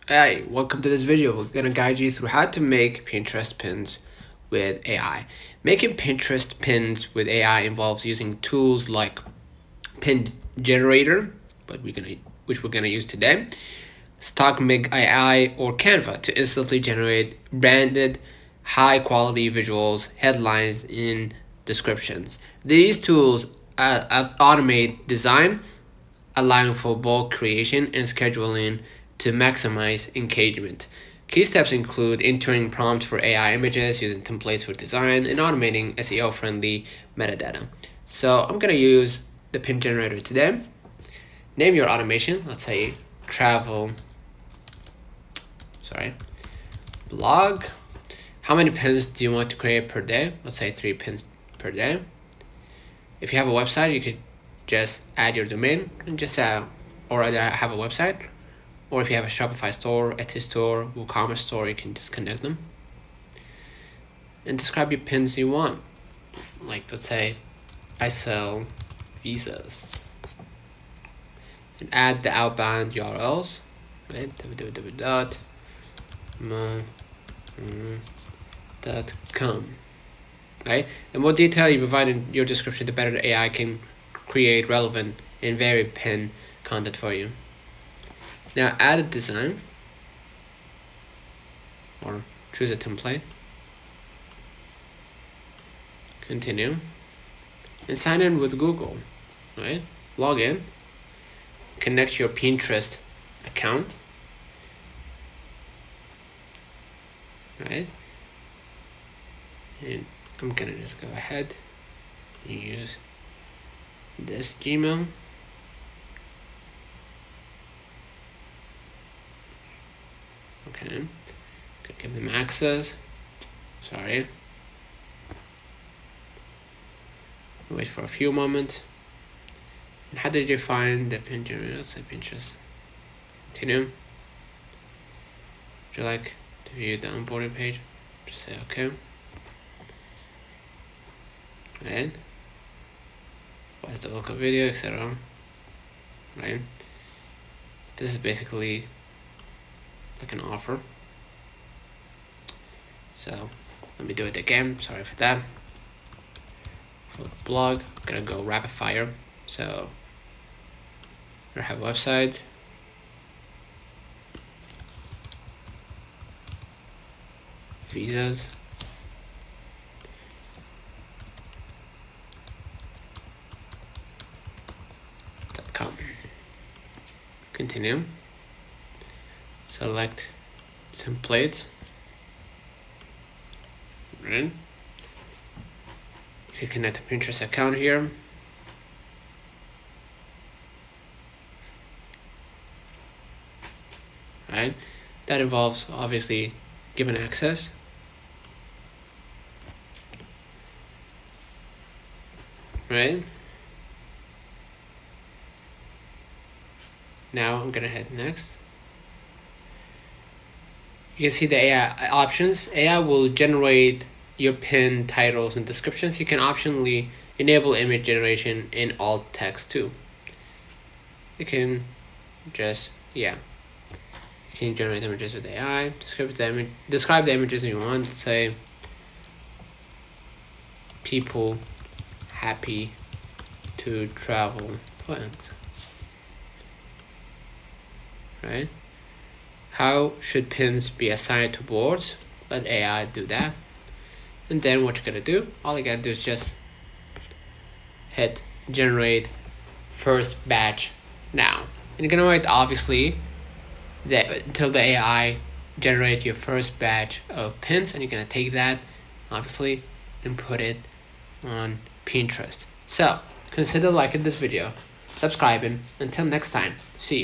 Hi, welcome to this video. We're gonna guide you through how to make Pinterest pins with AI. Making Pinterest pins with AI involves using tools like Pin Generator, which we're gonna use today, StockMig AI, or Canva to instantly generate branded, high-quality visuals, headlines, and descriptions. These tools automate design, allowing for bulk creation and scheduling to maximize engagement. Key steps include entering prompts for AI images, using templates for design, and automating SEO-friendly metadata. So I'm going to use the pin generator today. Name your automation. Let's say blog. How many pins do you want to create per day? Let's say 3 pins per day. If you have a website, you could just add your domain and just already have a website. Or if you have a Shopify store, Etsy store, WooCommerce store, you can just connect them. And describe your pins you want. Like, let's say, I sell visas. And add the outbound URLs, right? www.com, right? The more detail you provide in your description, the better the AI can create relevant and varied pin content for you. Now add a design or choose a template. Continue. And sign in with Google, right? Log in. Connect your Pinterest account, right? And I'm gonna just go ahead and use this Gmail. Okay, could give them access. Sorry. Wait for a few moments. And how did you find the pin generator? Let's say Pinterest. Continue. Would you like to view the onboarding page? Just say okay. Right. What is the local video, etc. Right. This is basically like an offer. So let me do it again. Sorry for that. For the blog, I'm gonna go rapid fire. So I have a website. Visas.com. Continue. Select template. Right. You can connect a Pinterest account here. Right. That involves obviously given access. Right. Now I'm gonna hit next. You can see the AI options. AI will generate your pin titles and descriptions. You can optionally enable image generation in alt text too. You can just, you can generate images with AI. Describe the images you want. Let's say people happy to travel plans. Right? How should pins be assigned to boards? Let AI do that. And then what you're gonna do, all you gotta do is just hit generate first batch now. And you're gonna wait obviously until the AI generate your first batch of pins, and you're gonna take that obviously and put it on Pinterest. So consider liking this video, subscribing. Until next time, see you.